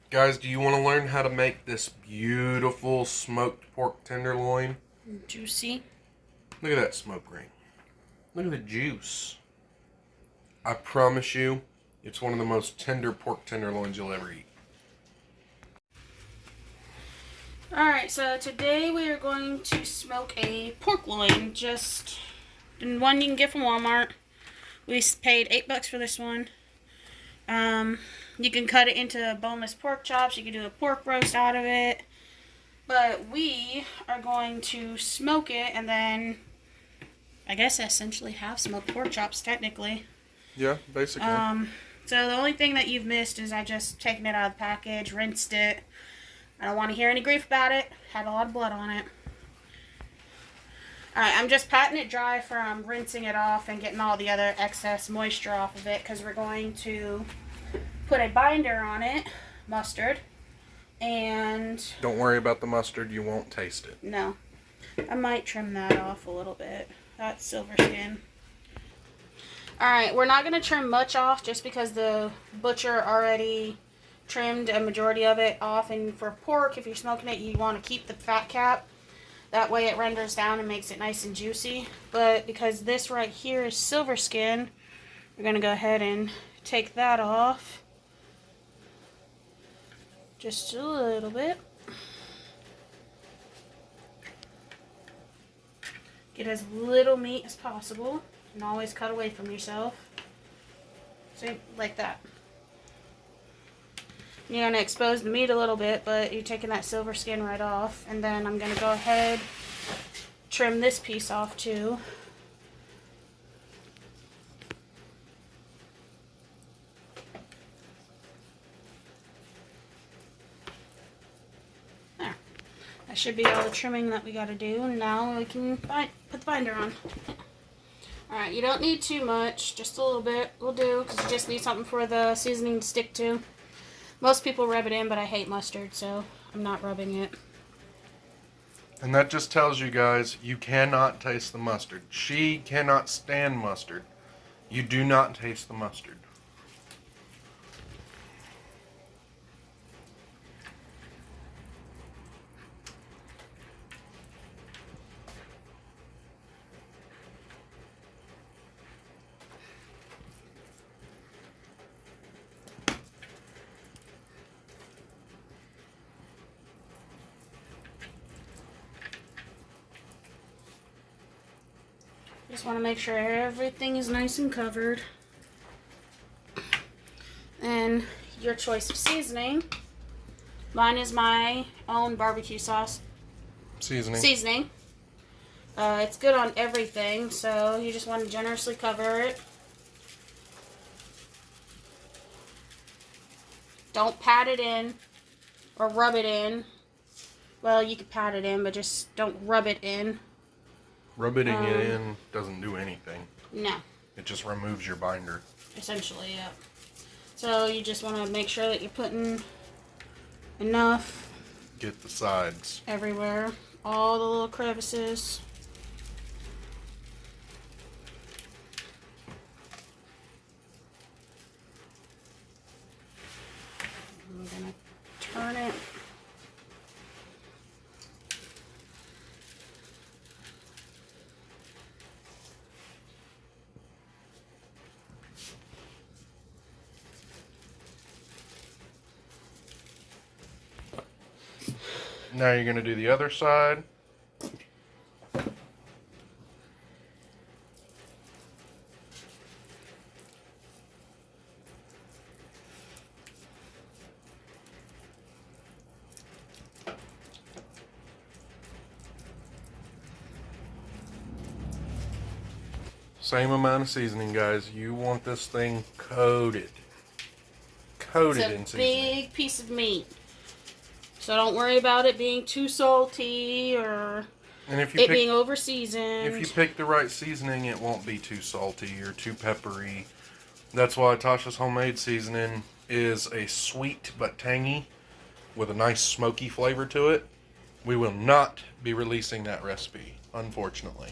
Guys, do you want to learn how to make this beautiful smoked pork tenderloin? Juicy. Look at that smoke ring. Look at the juice. I promise you, it's one of the most tender pork tenderloins you'll ever eat. Alright, so today we are going to smoke a pork loin. Just one you can get from Walmart. We paid $8 for this one. You can cut it into boneless pork chops. You can do a pork roast out of it. But we are going to smoke it and then, I guess, essentially have smoked pork chops, technically. Yeah, basically. So the only thing that you've missed is I just taken it out of the package, rinsed it. I don't want to hear any grief about it. Had a lot of blood on it. Alright, I'm just patting it dry from rinsing it off and getting all the other excess moisture off of it because we're going to put a binder on it, mustard, and... Don't worry about the mustard, you won't taste it. No. I might trim that off a little bit. That's silver skin. Alright, we're not going to trim much off just because the butcher already trimmed a majority of it off. And for pork, if you're smoking it, you want to keep the fat cap. That way it renders down and makes it nice and juicy. But because this right here is silver skin, we're going to go ahead and take that off. Just a little bit. Get as little meat as possible. And always cut away from yourself. So, like that. You're going to expose the meat a little bit, but you're taking that silver skin right off. And then I'm going to go ahead, trim this piece off too. There. That should be all the trimming that we got to do. And now we can put the binder on. Alright, you don't need too much. Just a little bit will do, because you just need something for the seasoning to stick to. Most people rub it in, but I hate mustard, so I'm not rubbing it. And that just tells you guys, you cannot taste the mustard. She cannot stand mustard. You do not taste the mustard. Just want to make sure everything is nice and covered. And your choice of seasoning. Mine is my own barbecue sauce seasoning. It's good on everything, so you just want to generously cover it. Don't pat it in or rub it in. Well, you could pat it in, but just don't rub it in. Rubbing it in doesn't do anything. No. It just removes your binder. Essentially, yeah. So you just want to make sure that you're putting enough. Get the sides. Everywhere. All the little crevices. I'm going to turn it. Now you're going to do the other side. Same amount of seasoning, guys. You want this thing coated. Coated in seasoning. It's a big piece of meat. So don't worry about it being too salty or being over seasoned. If you pick the right seasoning, it won't be too salty or too peppery. That's why Tasha's homemade seasoning is a sweet but tangy with a nice smoky flavor to it. We will not be releasing that recipe, unfortunately.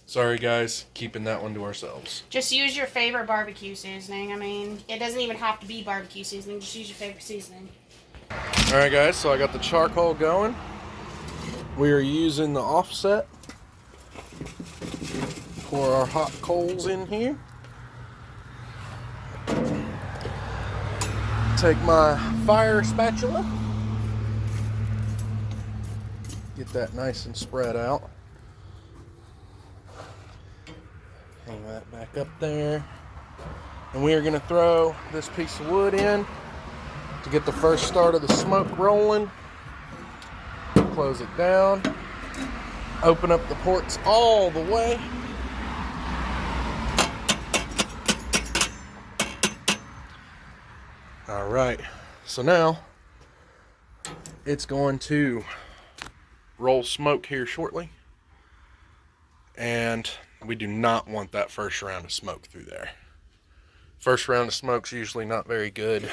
Sorry guys, keeping that one to ourselves. Just use your favorite barbecue seasoning. I mean, it doesn't even have to be barbecue seasoning. Just use your favorite seasoning. Alright guys, so I got the charcoal going. We are using the offset. Pour our hot coals in here. Take my fire spatula. Get that nice and spread out. Hang that back up there. And we are going to throw this piece of wood in to get the first start of the smoke rolling. Close it down. Open up the ports all the way. All right, so now it's going to roll smoke here shortly, and we do not want that first round of smoke through there. First round of smoke's usually not very good.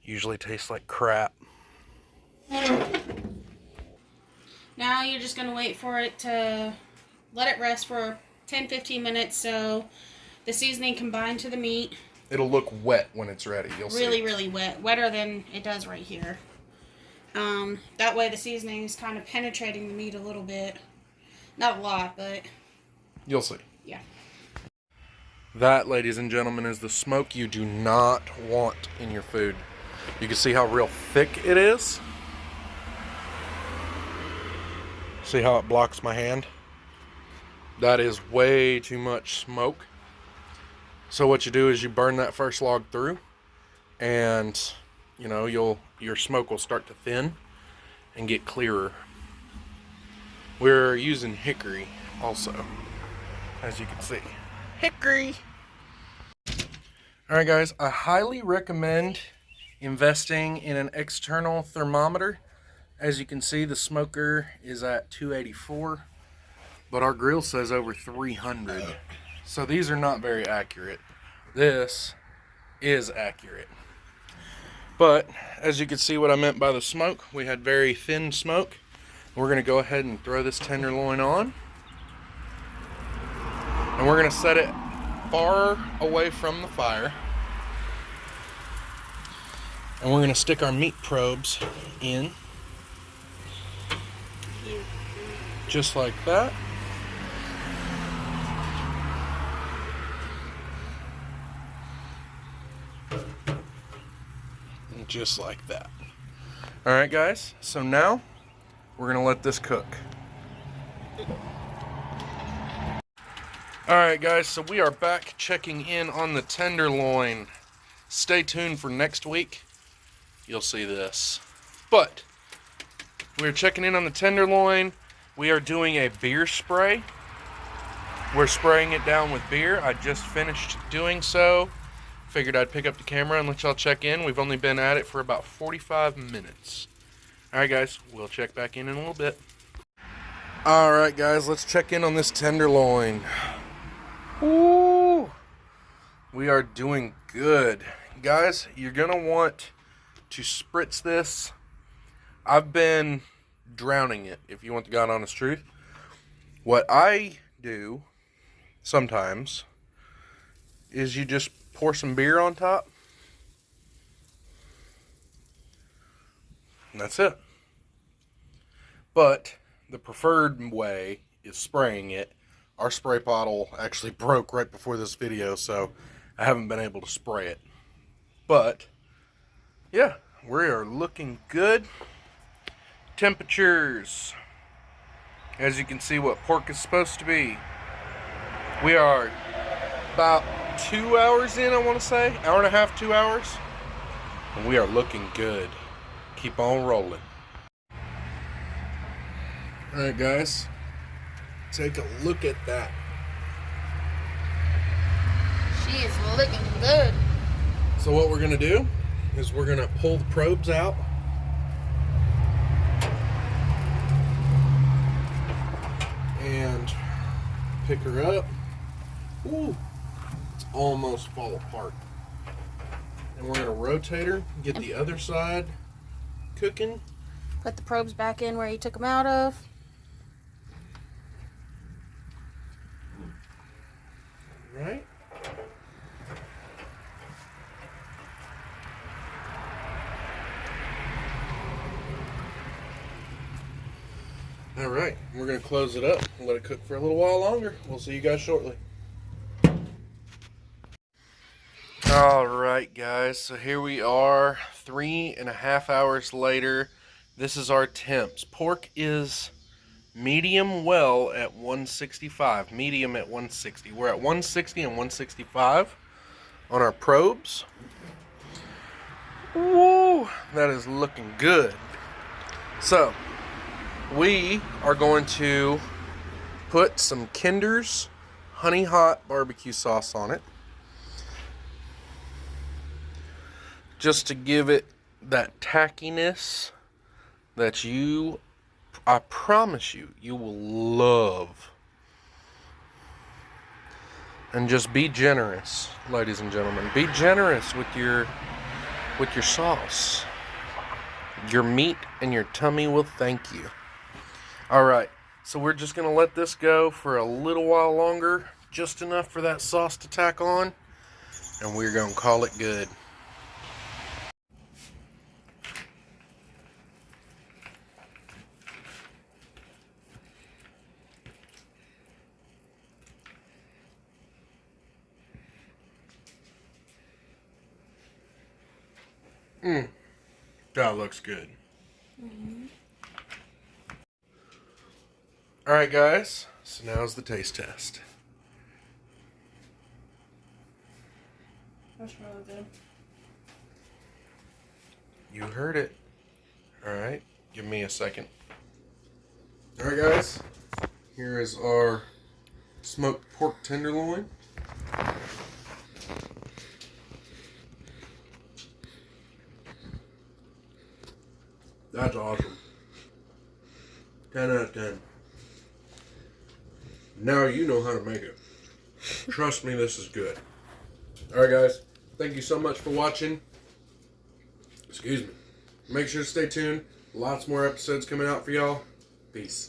Usually tastes like crap. Now you're just going to wait for it to let it rest for 10-15 minutes so the seasoning can bind to the meat. It'll look wet when it's ready. You'll see. Really, really wet. Wetter than it does right here. That way the seasoning is kind of penetrating the meat a little bit. Not a lot, but... You'll see. Yeah. That, ladies and gentlemen, is the smoke you do not want in your food. You can see how real thick it is. See how it blocks my hand? That is way too much smoke. So what you do is you burn that first log through, and you know your smoke will start to thin and get clearer. We're using hickory also, as you can see. Hickory! Alright guys, I highly recommend investing in an external thermometer. As you can see, the smoker is at 284, but our grill says over 300. So these are not very accurate. This is accurate. But as you can see what I meant by the smoke, we had very thin smoke. We're going to go ahead and throw this tenderloin on. And we're going to set it far away from the fire. And we're going to stick our meat probes in. Just like that. And just like that. Alright guys, so now we're going to let this cook. Alright guys, so we are back checking in on the tenderloin. Stay tuned for next week. You'll see this. But we're checking in on the tenderloin. We are doing a beer spray. We're spraying it down with beer. I just finished doing so. Figured I'd pick up the camera and let y'all check in. We've only been at it for about 45 minutes. Alright guys, we'll check back in a little bit. Alright guys, let's check in on this tenderloin. Ooh, we are doing good. Guys, you're going to want to spritz this. I've been drowning it, if you want the God honest truth. What I do sometimes is you just pour some beer on top. And that's it. But the preferred way is spraying it. Our spray bottle actually broke right before this video, so I haven't been able to spray it. But yeah, we are looking good. Temperatures, as you can see what pork is supposed to be. We are about 2 hours in, I want to say. Hour and a half, 2 hours. And we are looking good. Keep on rolling. Alright guys, take a look at that. She is looking good. So what we're going to do is we're going to pull the probes out. And pick her up. Ooh, it's almost fall apart. And we're going to rotate her, get the other side cooking. Put the probes back in where you took them out of. Right. All right, we're going to close it up and let it cook for a little while longer. We'll see you guys shortly. All right, guys, so here we are 3.5 hours later. This is our temps. Pork is medium well at 165, medium at 160. We're at 160 and 165 on our probes. Woo, that is looking good. So, we are going to put some Kinder's Honey Hot barbecue sauce on it, just to give it that tackiness that I promise you, you will love. And just be generous, ladies and gentlemen. Be generous with your sauce. Your meat and your tummy will thank you. All right, so we're just gonna let this go for a little while longer, just enough for that sauce to tack on, and we're gonna call it good. That looks good. All right, guys, so now's the taste test. That's really good. You heard it. All right, give me a second. All right, guys, here is our smoked pork tenderloin. That's awesome. 10 out of 10. Now you know how to make it. Trust me, this is good. Alright, guys. Thank you so much for watching. Excuse me. Make sure to stay tuned. Lots more episodes coming out for y'all. Peace.